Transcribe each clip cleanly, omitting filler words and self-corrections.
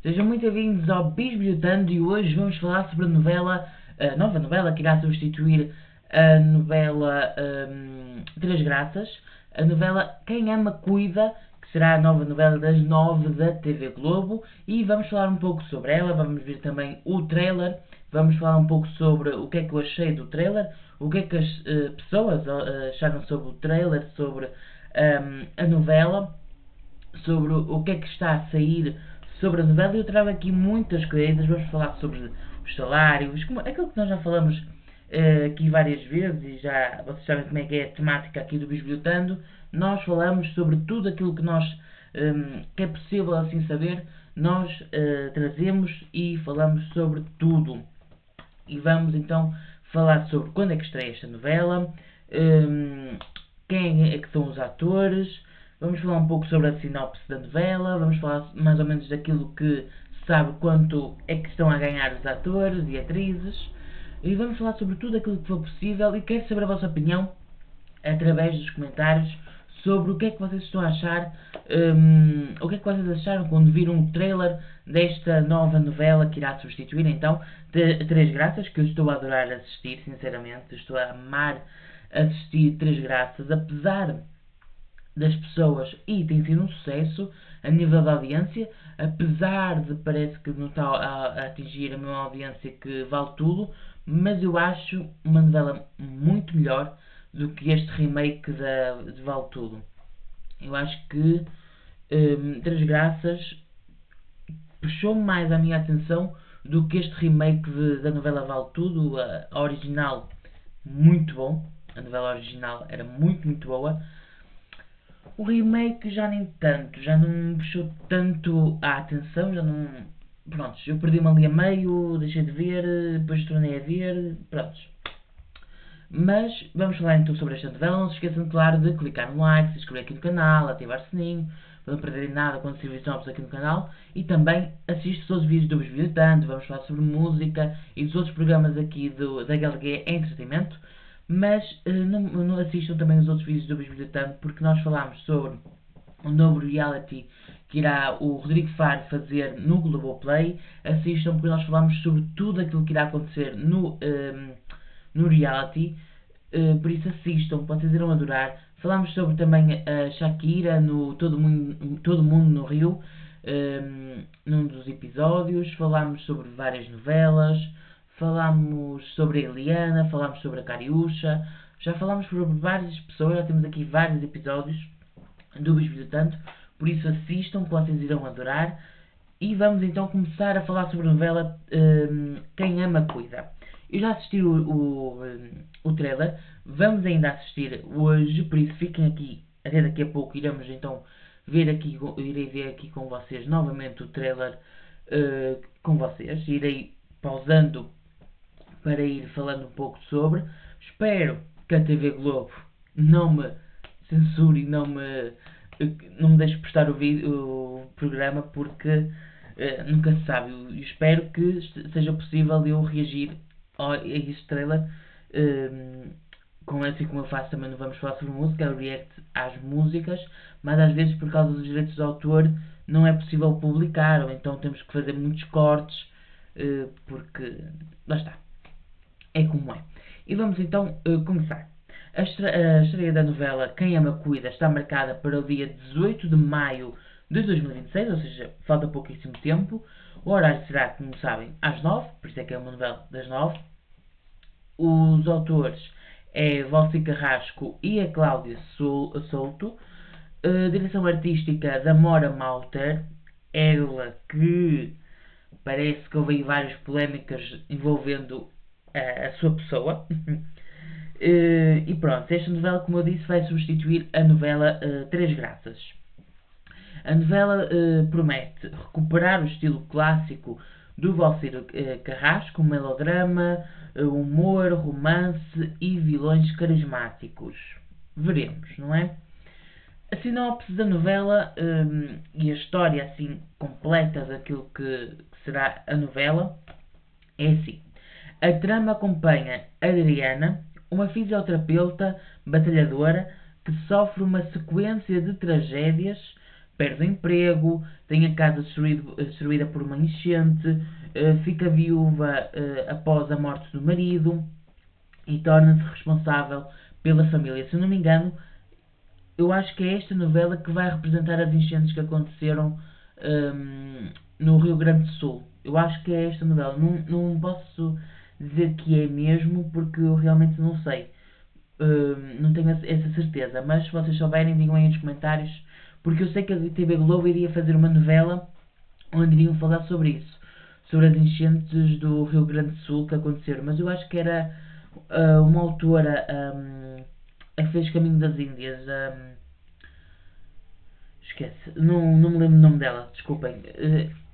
Sejam muito bem-vindos ao Bisbilhotando e hoje vamos falar sobre a nova novela que irá substituir a novela Três Graças, a novela Quem Ama Cuida, que será a nova novela das 9 da TV Globo, e vamos falar um pouco sobre ela, vamos ver também o trailer, vamos falar um pouco sobre o que é que eu achei do trailer, o que é que as pessoas acharam sobre o trailer, sobre a novela, sobre o que é que está a sair sobre a novela. Eu trago aqui muitas coisas, vamos falar sobre os salários, aquilo que nós já falamos aqui várias vezes, e já vocês sabem como é que é a temática aqui do Bisbilhotando. Nós falamos sobre tudo aquilo que nós que é possível assim saber, nós trazemos e falamos sobre tudo. E vamos então falar sobre quando é que estreia esta novela, quem é que são os atores, vamos falar um pouco sobre a sinopse da novela, vamos falar mais ou menos daquilo que se sabe, quanto é que estão a ganhar os atores e atrizes, e vamos falar sobre tudo aquilo que for possível, e quero saber a vossa opinião através dos comentários sobre o que é que vocês estão a achar, o que é que vocês acharam quando viram o trailer desta nova novela que irá substituir então Três Graças, que eu estou a adorar assistir, sinceramente, estou a amar assistir Três Graças, apesar das pessoas, e tem sido um sucesso a nível da audiência, apesar de parece que não está a atingir a mesma audiência que Vale Tudo, mas eu acho uma novela muito melhor do que este remake de Vale Tudo. Eu acho que Três Graças puxou mais a minha atenção do que este remake da novela Vale Tudo. A original, muito bom, a novela original era muito boa. O remake já nem tanto, já não me puxou tanto a atenção, já não... Prontos, eu perdi-me ali a meio, deixei de ver, depois tornei a ver, prontos. Mas vamos falar então sobre esta novela. Não se esqueçam, claro, de clicar no like, se inscrever aqui no canal, ativar o sininho, para não perderem nada quando sair vídeos novos aqui no canal. E também assistam todos os vídeos do Bisbilhotando, vamos falar sobre música e dos outros programas aqui da GLG Entretenimento. Mas não assistam também os outros vídeos do Bisbilhotando, porque nós falámos sobre um novo reality que irá o Rodrigo Faro fazer no Globoplay. Assistam, porque nós falámos sobre tudo aquilo que irá acontecer no reality, por isso assistam, vocês irão adorar. Falámos sobre também a Shakira no Todo Mundo no Rio, num dos episódios. Falámos sobre várias novelas, falámos sobre a Eliana, falámos sobre a Cariúcha, já falámos sobre várias pessoas, já temos aqui vários episódios do Bisbilhotando, por isso assistam, que vocês irão adorar. E vamos então começar a falar sobre a novela Quem Ama Cuida. Eu já assisti o trailer, vamos ainda assistir hoje, por isso fiquem aqui, até daqui a pouco iremos então irei ver aqui com vocês novamente o trailer com vocês, irei pausando para ir falando um pouco sobre. Espero que a TV Globo não me censure e não me deixe postar o programa, porque nunca se sabe. Eu espero que seja possível eu reagir a este trailer, assim como eu faço também no Vamos Falar Sobre Música, eu react às músicas, mas às vezes por causa dos direitos de autor não é possível publicar, ou então temos que fazer muitos cortes, porque lá está, é como é. E vamos então começar. A estreia da novela Quem Ama Cuida está marcada para o dia 18 de maio de 2026, ou seja, falta pouquíssimo tempo. O horário será, como sabem, às 9, por isso é que é uma novela das 9. Os autores é Valci Carrasco e a Cláudia Souto. Direção artística da Mora Malter, ela que parece que houve várias polémicas envolvendo a sua pessoa. E pronto, esta novela, como eu disse, vai substituir a novela Três Graças. A novela promete recuperar o estilo clássico do Valcir Carrasco, melodrama, humor, romance e vilões carismáticos. Veremos, não é? A sinopse da novela e a história assim completa daquilo que será a novela é assim. A trama acompanha Adriana, uma fisioterapeuta batalhadora que sofre uma sequência de tragédias, perde o emprego, tem a casa destruída por uma enchente, fica viúva após a morte do marido e torna-se responsável pela família. Se eu não me engano, eu acho que é esta novela que vai representar as enchentes que aconteceram no Rio Grande do Sul. Eu acho que é esta novela. Não posso dizer que é mesmo, porque eu realmente não sei. Não tenho essa certeza. Mas se vocês souberem, digam aí nos comentários. Porque eu sei que a TV Globo iria fazer uma novela onde iriam falar sobre isso. Sobre as enchentes do Rio Grande do Sul que aconteceram. Mas eu acho que era uma autora a que fez Caminho das Índias. Esquece, não me lembro o nome dela, desculpem.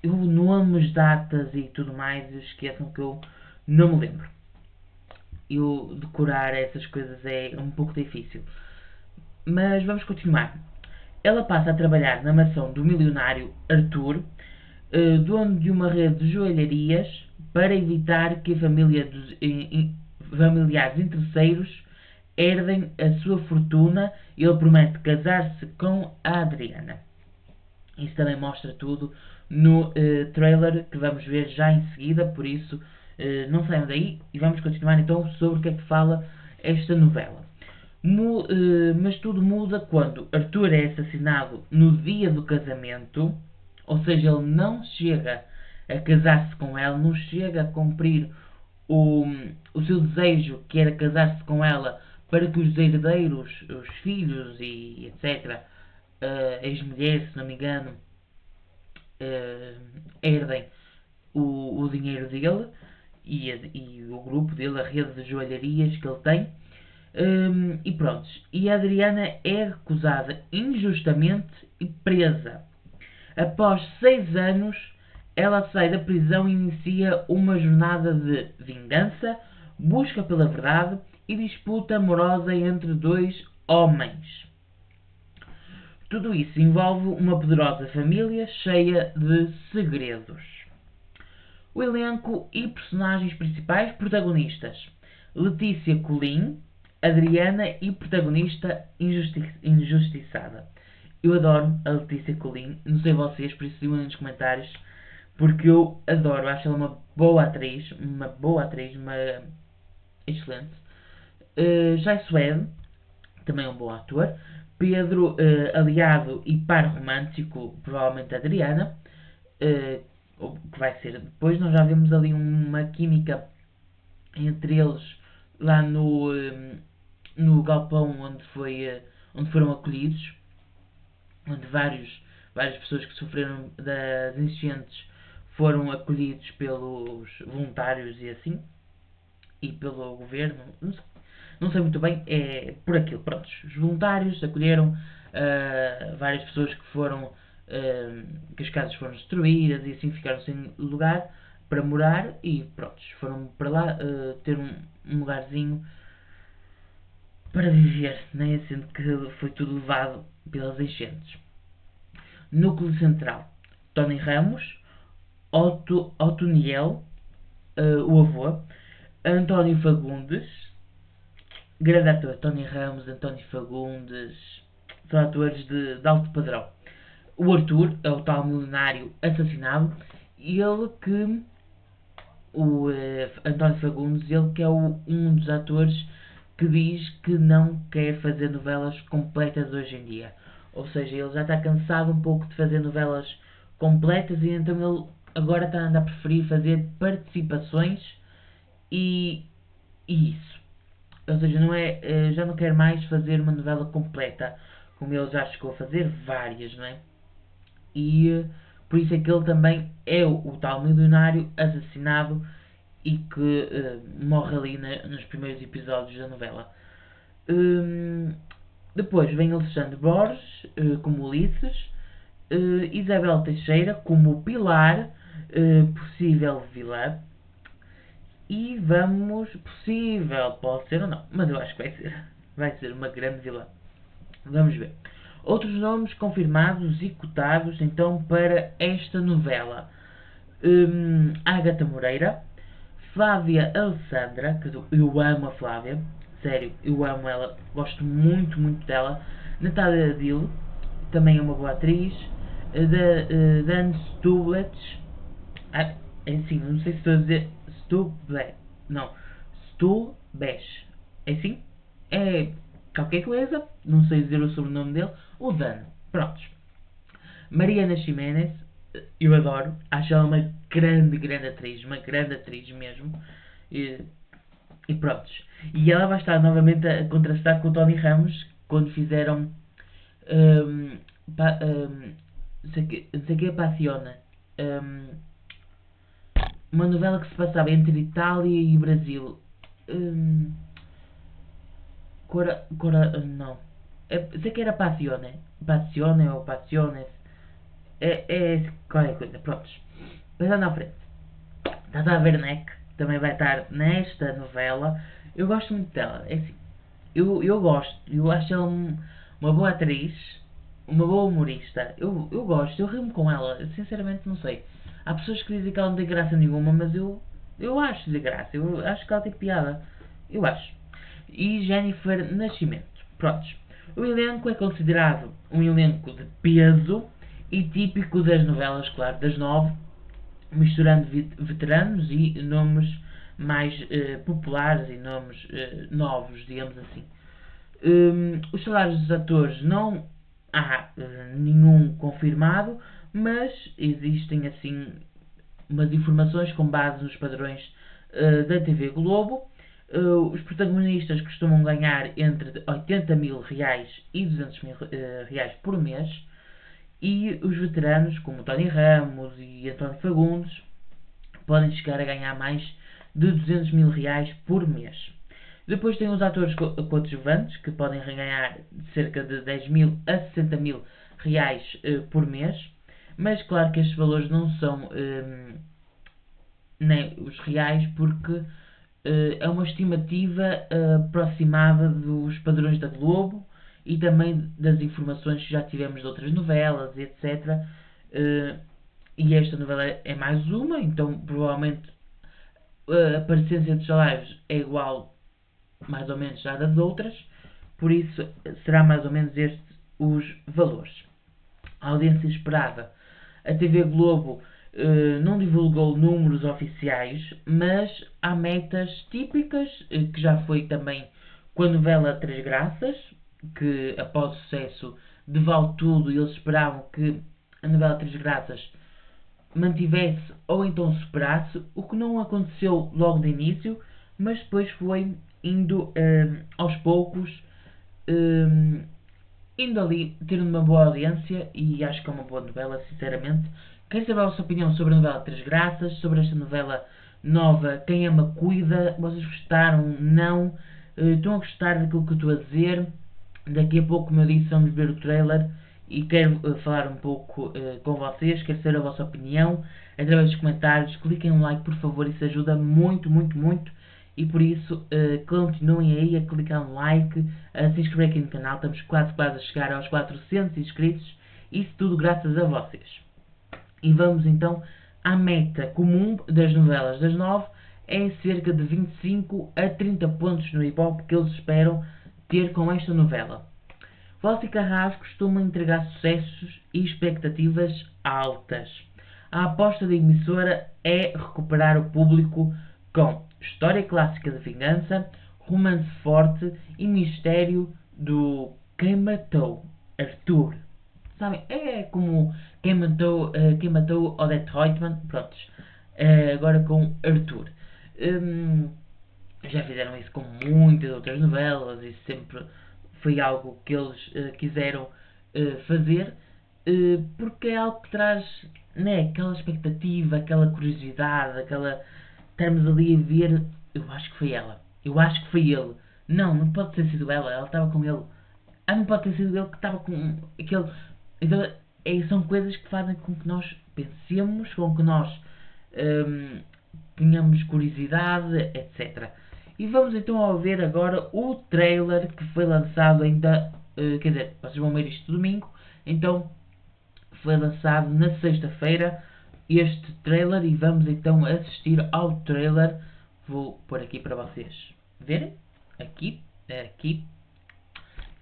Eu, nomes, datas e tudo mais, esqueçam que eu não me lembro. Eu decorar essas coisas é um pouco difícil. Mas vamos continuar. Ela passa a trabalhar na mansão do milionário Arthur, dono de uma rede de joalharias, para evitar que a família dos familiares interesseiros herdem a sua fortuna. Ele promete casar-se com a Adriana. Isso também mostra tudo no trailer que vamos ver já em seguida, por isso não saiam daí e vamos continuar então sobre o que é que fala esta novela. Mas tudo muda quando Arthur é assassinado no dia do casamento, ou seja, ele não chega a casar-se com ela, não chega a cumprir o seu desejo, que era casar-se com ela para que os herdeiros, os filhos e etc., ex-mulher, se não me engano, herdem o dinheiro dele e o grupo dele, a rede de joalharias que ele tem. E pronto. E a Adriana é recusada injustamente e presa. Após 6 anos, ela sai da prisão e inicia uma jornada de vingança, busca pela verdade e disputa amorosa entre dois homens. Tudo isso envolve uma poderosa família cheia de segredos. O elenco e personagens principais protagonistas: Letícia Colin, Adriana e protagonista injustiçada. Eu adoro a Letícia Colin, não sei vocês, por isso digam nos comentários, porque eu adoro, acho ela uma boa atriz, uma excelente. Jai Suede, também é um bom ator. Pedro, aliado e par romântico, provavelmente Adriana, que vai ser depois. Nós já vemos ali uma química entre eles lá no galpão onde foram acolhidos, onde várias pessoas que sofreram das enchentes foram acolhidos pelos voluntários e assim, e pelo governo. Não sei muito bem, é por aquilo. Prontos, os voluntários acolheram várias pessoas que foram que as casas foram destruídas e assim ficaram sem lugar para morar e prontos, foram para lá ter um lugarzinho para viver, né? Sendo que foi tudo levado pelas enchentes. Núcleo central: Tony Ramos, Otoniel, o avô, António Fagundes, grande ator, Tony Ramos, António Fagundes, são atores de alto padrão. O Arthur é o tal milionário assassinado, e ele que o António Fagundes, ele que é um dos atores que diz que não quer fazer novelas completas hoje em dia. Ou seja, ele já está cansado um pouco de fazer novelas completas e então ele agora está a andar a preferir fazer participações e isso. Ou seja, já não quer mais fazer uma novela completa, como ele já chegou a fazer várias, não é? E por isso é que ele também é o tal milionário assassinado e que morre ali nos primeiros episódios da novela. Depois vem Alexandre Borges como Ulisses, Isabel Teixeira como Pilar, possível vilã, e vamos, possível, pode ser ou não, mas eu acho que vai ser uma grande vilã. Vamos ver. Outros nomes confirmados e cotados então para esta novela: Ágata Moreira, Flávia Alessandra, que eu amo a Flávia, sério, eu amo ela, gosto muito, muito dela. Natália Dill, também é uma boa atriz. Dan Stubletz, é assim, não sei se estou a dizer Stubletz, não, Stubletz, é assim? É qualquer coisa, não sei dizer o sobrenome dele, o Dan, prontos. Mariana Ximénez, eu adoro, acho ela uma uma grande atriz mesmo. E, e prontos. E ela vai estar novamente a contrastar com o Tony Ramos quando fizeram um, pa, um, não sei que Passiona. Um, uma novela que se passava entre Itália e Brasil. Um, não. Sei que era Passione. Passione ou Passiones. É qualquer coisa. Prontos. Passando à frente. Tata Werneck também vai estar nesta novela. Eu gosto muito dela. É assim, eu gosto. Eu acho ela uma boa atriz. Uma boa humorista. Eu gosto. Eu rimo com ela. Eu, sinceramente não sei. Há pessoas que dizem que ela não tem graça nenhuma, mas eu acho de graça. Eu acho que ela tem piada. Eu acho. E Jennifer Nascimento. Prontos. O elenco é considerado um elenco de peso e típico das novelas, claro, das 9, misturando veteranos e nomes mais populares e nomes novos, digamos assim. Os salários dos atores não há nenhum confirmado, mas existem assim umas informações com base nos padrões da TV Globo. Os protagonistas costumam ganhar entre 80 mil reais e 200 mil reais por mês, e os veteranos, como Tony Ramos e António Fagundes, podem chegar a ganhar mais de 200 mil reais por mês. Depois tem os atores coadjuvantes, que podem ganhar cerca de 10 mil a 60 mil reais por mês, mas claro que estes valores não são nem os reais, porque é uma estimativa aproximada dos padrões da Globo e também das informações que já tivemos de outras novelas, etc. E esta novela é mais uma, então provavelmente a parecência dos salários é igual mais ou menos à das outras, por isso será mais ou menos estes os valores. A audiência esperada. A TV Globo não divulgou números oficiais, mas há metas típicas, que já foi também com a novela Três Graças, que após o sucesso de Vale Tudo, eles esperavam que a novela Três Graças mantivesse ou então superasse, o que não aconteceu logo de início, mas depois foi indo aos poucos, indo ali, tendo uma boa audiência, e acho que é uma boa novela, sinceramente. Quero saber a vossa opinião sobre a novela Três Graças, sobre esta novela nova Quem Ama Cuida. Vocês gostaram? Não? Estão a gostar daquilo que eu estou a dizer? Daqui a pouco, como eu disse, vamos ver o trailer e quero falar um pouco com vocês. Quero saber a vossa opinião através dos comentários. Cliquem no like, por favor, isso ajuda muito, muito, muito. E por isso, continuem aí a clicar no like, a se inscrever aqui no canal. Estamos quase a chegar aos 400 inscritos. Isso tudo graças a vocês. E vamos então à meta comum das novelas das 9. É cerca de 25 a 30 pontos no Ibope que eles esperam ter com esta novela. Valci Carrasco costuma entregar sucessos e expectativas altas. A aposta da emissora é recuperar o público com história clássica de vingança, romance forte e mistério do Quem Matou Arthur. Sabem, é como quem matou Odette Reutemann, prontos, agora com Arthur. Já fizeram isso com muitas outras novelas e sempre foi algo que eles quiseram fazer, porque é algo que traz, né, aquela expectativa, aquela curiosidade, aquela estarmos ali a ver. Eu acho que foi ela, eu acho que foi ele, não pode ter sido ela estava com ele, não pode ter sido ele que estava com aquele. Então, são coisas que fazem com que nós pensemos, com que nós tenhamos curiosidade, etc. E vamos então a ver agora o trailer que foi lançado ainda, quer dizer, vocês vão ver isto domingo, então foi lançado na sexta-feira este trailer e vamos então assistir ao trailer Vou pôr aqui para vocês verem. Aqui.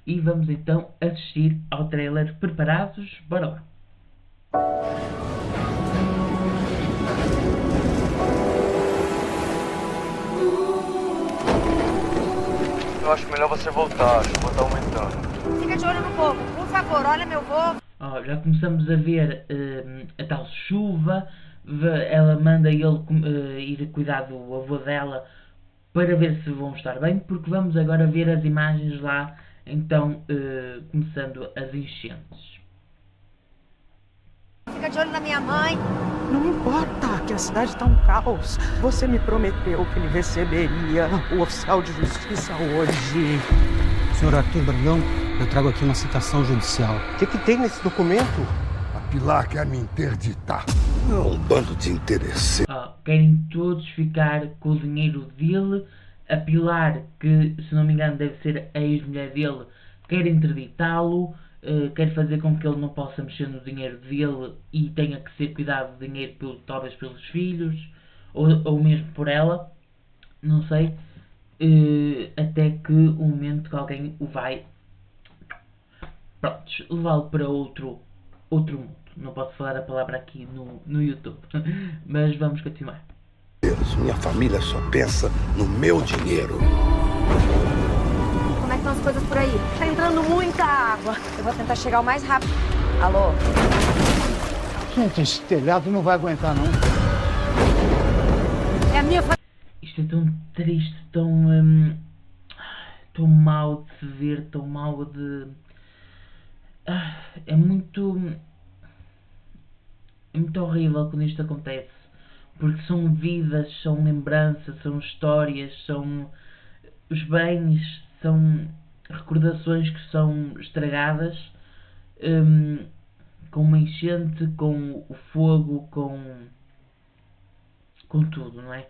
E vamos então assistir ao trailer. Preparados? Bora lá. Eu acho melhor você voltar, a chuva tá aumentando. Fica de olho no fogo, por favor, olha meu voo. Já começamos a ver a tal chuva. Ela manda ele ir cuidar do avô dela para ver se vão estar bem, porque vamos agora ver as imagens lá, então começando as enchentes. Fica de olho na minha mãe. Não importa que a cidade está um caos. Você me prometeu que ele receberia o oficial de justiça hoje. Senhor Arthur Brandão, eu trago aqui uma citação judicial. O que tem nesse documento? A Pilar quer me interditar. É um bando de interesseiros. Querem todos ficar com o dinheiro dele. A Pilar, que se não me engano deve ser a ex-mulher dele, quer interditá-lo. Quer fazer com que ele não possa mexer no dinheiro dele e tenha que ser cuidado do dinheiro talvez pelos filhos ou mesmo por ela, não sei, até que o momento que alguém o vai levá-lo para outro mundo. Não posso falar a palavra aqui no YouTube, mas vamos continuar. Minha família só pensa no meu dinheiro. Como é que estão as coisas por aí? Tá entrando muita água. Eu vou tentar chegar o mais rápido. Alô? Gente, esse telhado não vai aguentar, não. É a minha família. Isto é tão triste, tão mau de se ver, tão mau de... É muito horrível quando isto acontece, porque são vidas, são lembranças, são histórias, são os bens, são recordações que são estragadas com uma enchente, com o fogo, com tudo, não é?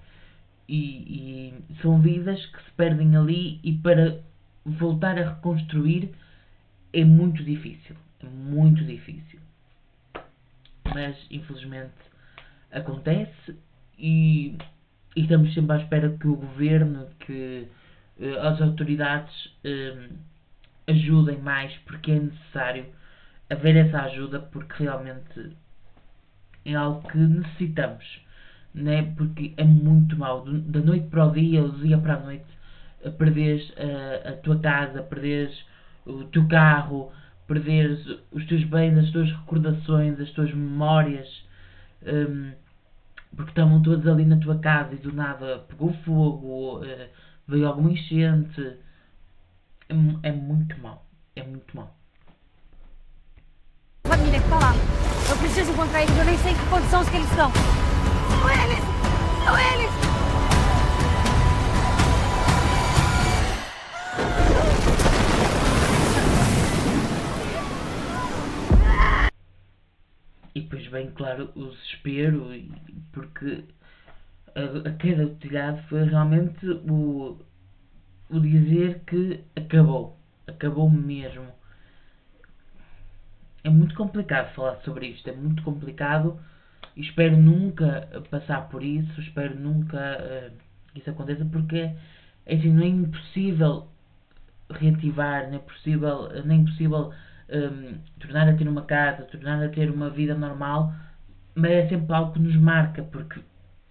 E são vidas que se perdem ali, e para voltar a reconstruir é muito difícil. É muito difícil. Mas infelizmente acontece, e estamos sempre à espera que o governo, que as autoridades ajudem mais, porque é necessário haver essa ajuda, porque realmente é algo que necessitamos, né? Porque é muito mau, da noite para o dia, ou do dia para a noite, perderes a tua casa, perderes o teu carro, perderes os teus bens, as tuas recordações, as tuas memórias, porque estavam todos ali na tua casa e do nada pegou fogo, veio alguma enchente. É muito mau, é muito mau. Família que tá lá. Eu preciso encontrar eles, eu nem sei em que condições que eles estão. São eles! São eles! E depois vem, claro, o desespero, porque a queda do telhado foi realmente o dizer que acabou mesmo. É muito complicado falar sobre isto, é muito complicado, e espero nunca passar por isso, espero nunca que isso aconteça, porque assim, não é impossível reativar, não é impossível tornar a ter uma casa, tornar a ter uma vida normal, mas é sempre algo que nos marca, porque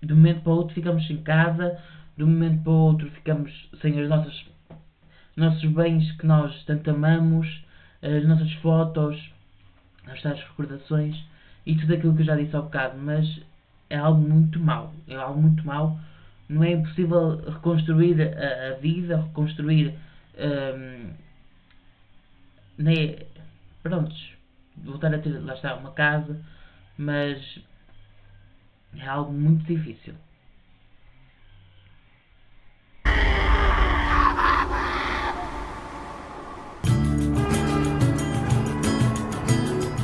de um momento para o outro ficamos sem casa, de um momento para o outro ficamos sem os nossos bens que nós tanto amamos, as nossas fotos, as tais recordações e tudo aquilo que eu já disse há bocado, mas é algo muito mau, não é impossível reconstruir a vida, reconstruir prontos, voltar a ter, lá está, uma casa, mas é algo muito difícil.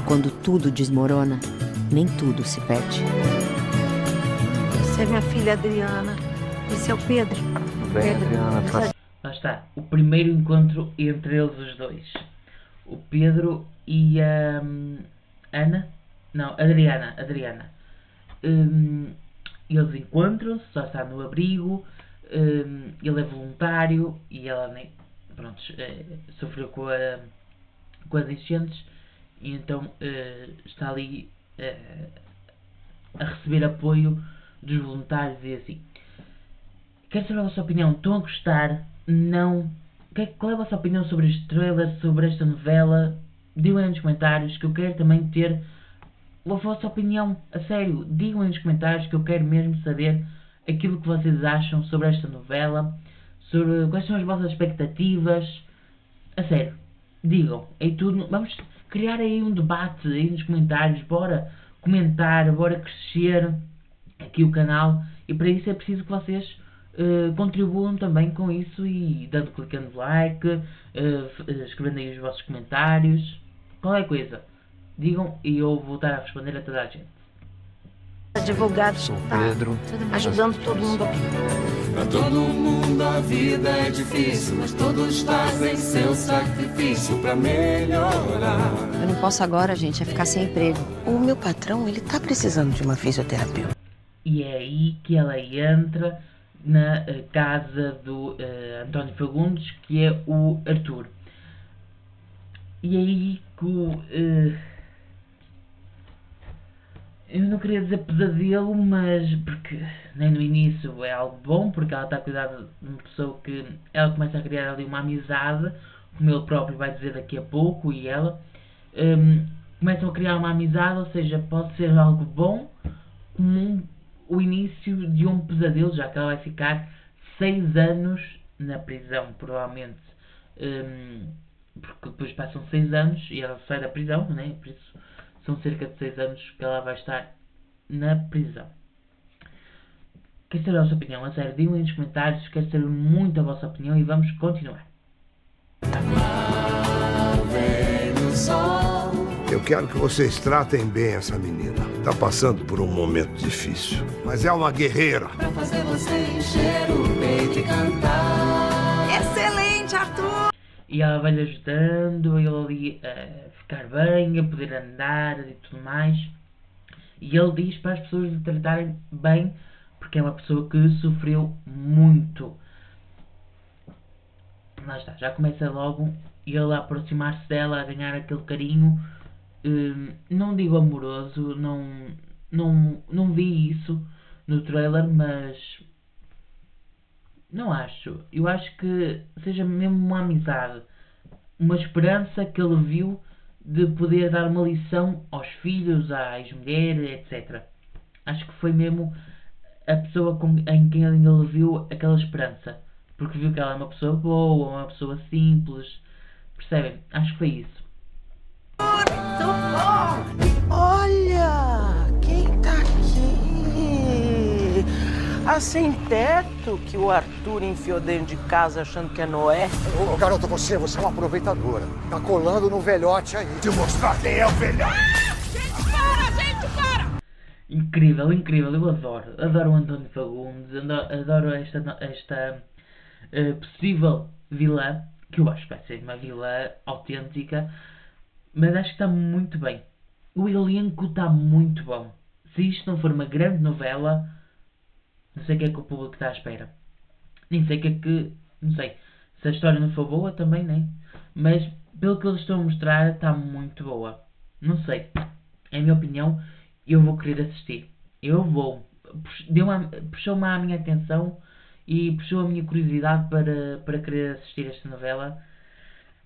Quando tudo desmorona, nem tudo se perde. Essa é minha filha Adriana. Esse é o Pedro. Bem, Adriana, faz... Lá está, o primeiro encontro entre eles os dois. O Pedro e a Adriana. Eles encontram-se, já está no abrigo, ele é voluntário e ela nem, pronto, sofreu com as enchentes e então está ali a receber apoio dos voluntários e assim. Quero saber a vossa opinião. Estão a gostar? Não? Qual é a vossa opinião sobre este trailer, sobre esta novela? Digam aí nos comentários que eu quero também ter a vossa opinião. A sério, digam aí nos comentários que eu quero mesmo saber aquilo que vocês acham sobre esta novela, sobre quais são as vossas expectativas. A sério, digam. É tudo. Vamos criar aí um debate aí nos comentários. Bora comentar, bora crescer aqui o canal. E para isso é preciso que vocês contribuam também com isso e clicando like, escrevendo aí os vossos comentários, qualquer coisa, digam e eu vou estar a responder a toda a gente. Advogado, Sou Pedro. ajudando todo mundo aqui. Pra todo mundo a vida é difícil, mas todos fazem seu sacrifício pra melhorar. Eu não posso agora, gente, é ficar sem emprego. O meu patrão, ele tá precisando de uma fisioterapeuta. E é aí que ela entra na casa do António Fagundes, que é o Arthur. E é aí que eu não queria dizer pesadelo, mas porque nem no início é algo bom, porque ela está a cuidar de uma pessoa que ela começa a criar ali uma amizade, como ele próprio vai dizer daqui a pouco, e ela começam a criar uma amizade, ou seja, pode ser algo bom, como o início de um pesadelo, já que ela vai ficar 6 anos na prisão, provavelmente, porque depois passam 6 anos e ela sai da prisão, né? Por isso são cerca de 6 anos que ela vai estar na prisão. Quer saber a vossa opinião? A sério, digam aí nos comentários, quero saber muito a vossa opinião e vamos continuar. Eu quero que vocês tratem bem essa menina. Tá passando por um momento difícil, mas é uma guerreira. Pra fazer você encher o peito e cantar. Excelente, Arthur! E ela vai-lhe ajudando, ele ali a ficar bem, a poder andar e tudo mais. E ele diz para as pessoas o tratarem bem, porque é uma pessoa que sofreu muito. Lá está, já começa logo ele a aproximar-se dela, a ganhar aquele carinho. Não digo amoroso, não vi isso no trailer, mas não acho. Eu acho que seja mesmo uma amizade, uma esperança que ele viu de poder dar uma lição aos filhos, à ex-mulher, etc. Acho que foi mesmo a pessoa em quem ele viu aquela esperança, porque viu que ela é uma pessoa boa, uma pessoa simples, percebem? Acho que foi isso. Olha, quem tá aqui? A sem teto que o Arthur enfiou dentro de casa achando que é Noé. Ô, garoto, você é uma aproveitadora. Tá colando no velhote aí. Te mostrar quem é o velhote. Incrível, incrível, eu adoro o António Fagundes, adoro esta possível vilã, que eu acho que vai ser uma vilã autêntica, mas acho que está muito bem. O elenco está muito bom. Se isto não for uma grande novela, não sei o que é que o público está à espera. Nem sei o que é que... não sei. Se a história não for boa também, nem. Mas pelo que eles estão a mostrar, está muito boa. Não sei. É a minha opinião. Eu vou querer assistir. Eu vou. Puxou-me a minha atenção e puxou a minha curiosidade para querer assistir esta novela.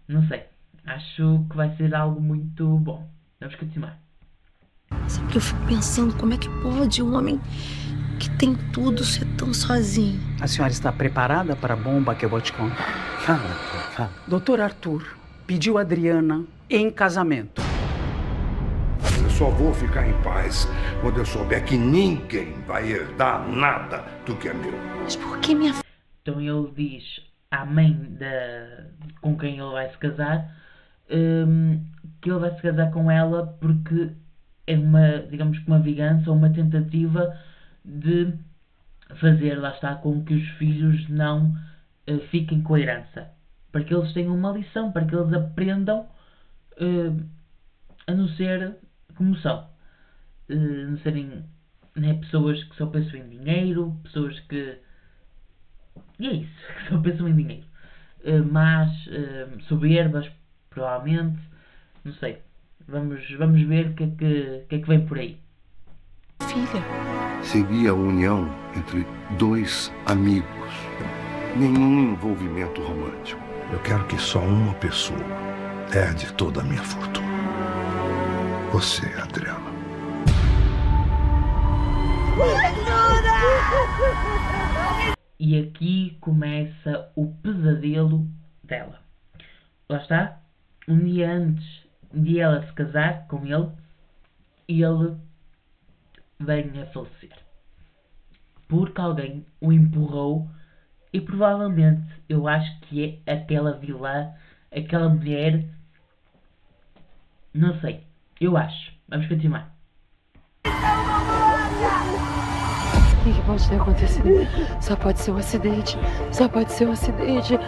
Não sei. Acho que vai ser algo muito bom. Vamos continuar. Sabe que eu fico pensando como é que pode um homem que tem tudo ser tão sozinho? A senhora está preparada para a bomba que eu vou te contar? Fala. Doutor Arthur pediu a Adriana em casamento. Eu só vou ficar em paz quando eu souber que ninguém vai herdar nada do que é meu. Mas por que minha filha? Então ele diz à mãe com quem ele vai se casar que ele vai se casar com ela porque é uma, digamos que uma vingança ou uma tentativa de fazer, lá está, com que os filhos não fiquem com a herança, para que eles tenham uma lição, para que eles aprendam a não ser como são, não serem, né, pessoas que só pensam em dinheiro, pessoas que E é isso, só pensam em dinheiro. Mas soberbas, provavelmente, não sei. Vamos ver o que é que vem por aí. Filha. Seria a união entre dois amigos. Nenhum envolvimento romântico. Eu quero que só uma pessoa herde toda a minha fortuna. Você, Adriana. E aqui começa o pesadelo dela. Lá está, um dia antes de ela se casar com ele vem a falecer. Porque alguém o empurrou e provavelmente eu acho que é aquela vilã, aquela mulher. Não sei, eu acho. Vamos continuar. O que pode ter acontecido? Só pode ser um acidente. Só pode ser um acidente.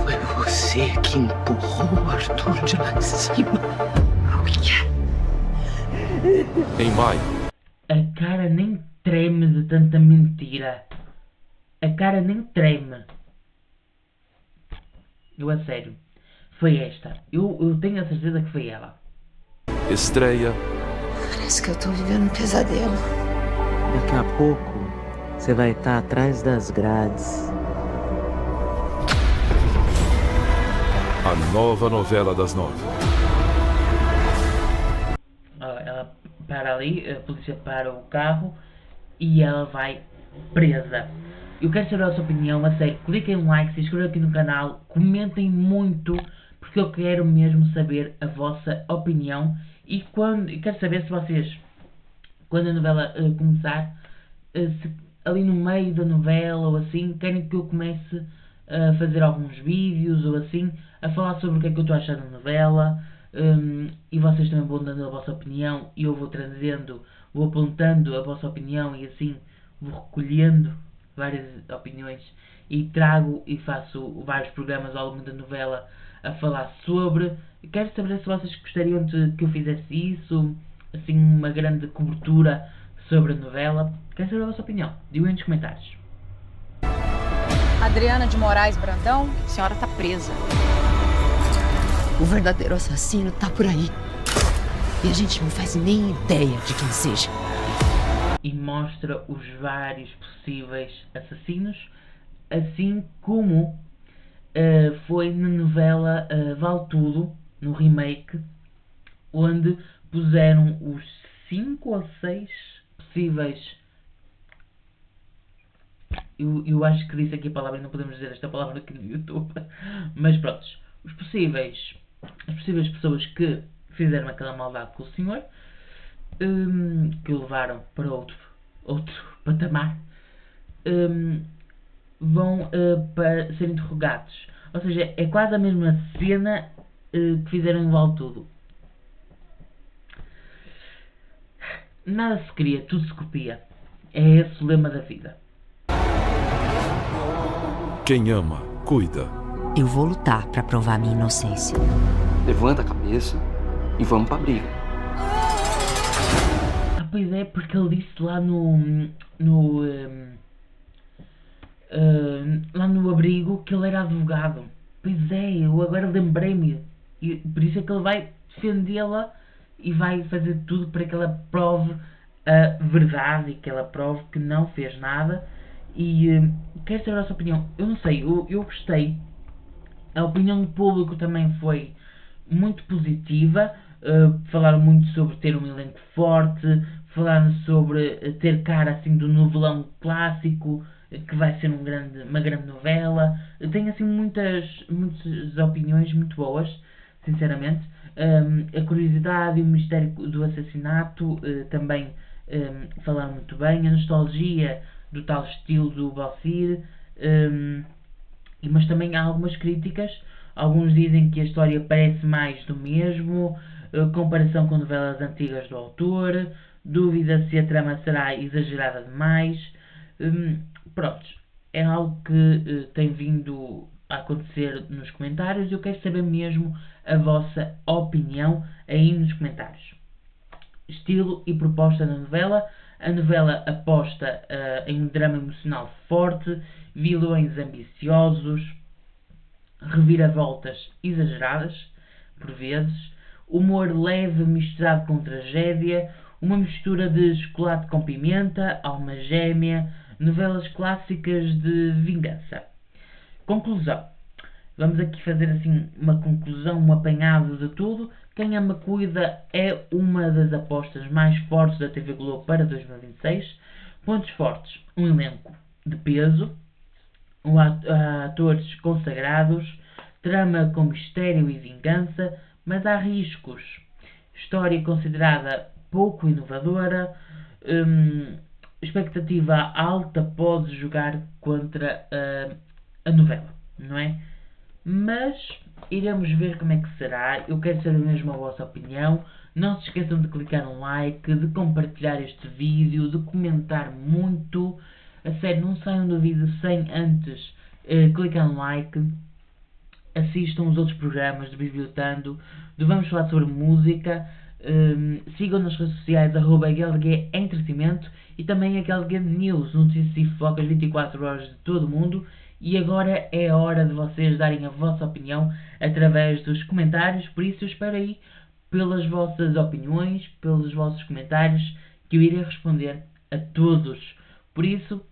Foi você que empurrou o Arthur de lá de cima. Em maio. A cara nem treme de tanta mentira. A cara nem treme. Eu, a sério. Foi esta. Eu tenho a certeza que foi ela. Estreia. Parece que eu tô vivendo um pesadelo. Daqui a pouco, você vai estar atrás das grades. A nova novela das 9. Ela para ali, a polícia para o carro e ela vai presa. Eu quero saber a vossa opinião, a sério. Cliquem no like, se inscrevam aqui no canal, comentem muito, porque eu quero mesmo saber a vossa opinião. E quero saber se vocês, quando a novela começar, se ali no meio da novela ou assim, querem que eu comece a fazer alguns vídeos ou assim, a falar sobre o que é que eu estou a achar da novela, e vocês também vão dando a vossa opinião e eu vou trazendo, vou apontando a vossa opinião e assim vou recolhendo várias opiniões e trago e faço vários programas ao longo da novela a falar sobre. Quero saber se vocês gostariam de que eu fizesse isso, assim uma grande cobertura sobre a novela. Quero saber a vossa opinião, digam aí nos comentários. Adriana de Moraes Brandão, A senhora tá presa. O verdadeiro assassino tá por aí. E a gente não faz nem ideia de quem seja. E mostra os vários possíveis assassinos, assim como foi na novela Vale Tudo, no remake, onde puseram os 5 ou 6 possíveis. Eu acho que disse aqui a palavra e não podemos dizer esta palavra aqui no YouTube. Mas pronto, as possíveis pessoas que fizeram aquela maldade com o senhor, que o levaram para outro patamar, vão para ser interrogados. Ou seja, é quase a mesma cena que fizeram em Vale Tudo. Nada se cria, tudo se copia. É esse o lema da vida. Quem ama, cuida. Eu vou lutar pra provar minha inocência. Levanta a cabeça e vamos pra briga. Pois é, porque ele disse lá lá no abrigo que ele era advogado. Pois é, eu agora lembrei-me. E por isso é que ele vai defendê-la e vai fazer tudo para que ela prove a verdade e que ela prove que não fez nada. E quero saber a vossa opinião. Eu não sei, eu gostei. A opinião do público também foi muito positiva. Falaram muito sobre ter um elenco forte, falaram sobre ter cara assim do novelão clássico, que vai ser uma grande novela. Tenho assim muitas opiniões muito boas, sinceramente. A curiosidade e o mistério do assassinato também falaram muito bem. A nostalgia do tal estilo do Balsir, mas também há algumas críticas. Alguns dizem que a história parece mais do mesmo, comparação com novelas antigas do autor, dúvida se a trama será exagerada demais. Pronto, é algo que tem vindo a acontecer nos comentários e eu quero saber mesmo a vossa opinião aí nos comentários. Estilo e proposta da novela. A novela aposta em um drama emocional forte vilões ambiciosos, reviravoltas exageradas, por vezes, humor leve misturado com tragédia, uma mistura de chocolate com pimenta, alma gêmea, novelas clássicas de vingança. Conclusão. Vamos aqui fazer assim uma conclusão, um apanhado de tudo. Quem Ama Cuida é uma das apostas mais fortes da TV Globo para 2026. Pontos fortes: um elenco de peso, atores consagrados, trama com mistério e vingança, mas há riscos. História considerada pouco inovadora, expectativa alta pode jogar contra a novela, não é? Mas iremos ver como é que será. Eu quero saber mesmo a vossa opinião. Não se esqueçam de clicar no like, de compartilhar este vídeo, de comentar muito. A sério, não saiam do vídeo sem antes clicar no like. Assistam os outros programas de Bibliotando, de Vamos Falar Sobre Música. Sigam nas redes sociais @GLG Entretenimento e também a GLG News, notícias e fofocas 24 horas de todo o mundo. E agora é a hora de vocês darem a vossa opinião através dos comentários, por isso eu espero aí pelas vossas opiniões, pelos vossos comentários, que eu irei responder a todos. Por isso,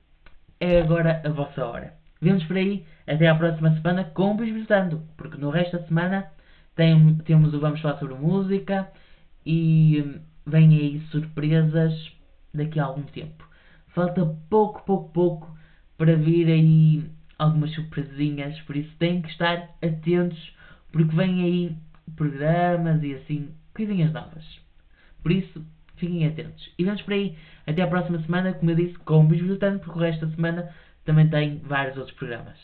é agora a vossa hora. Vemos por aí, até à próxima semana com o Bibliotando, porque no resto da semana temos o Vamos Falar Sobre Música e vêm aí surpresas daqui a algum tempo. Falta pouco para vir aí algumas surpresinhas, por isso têm que estar atentos, porque vêm aí programas e assim, coisinhas novas. Por isso, fiquem atentos. E vamos por aí, até à próxima semana, como eu disse, com o Bibliotando, porque o resto da semana também tem vários outros programas.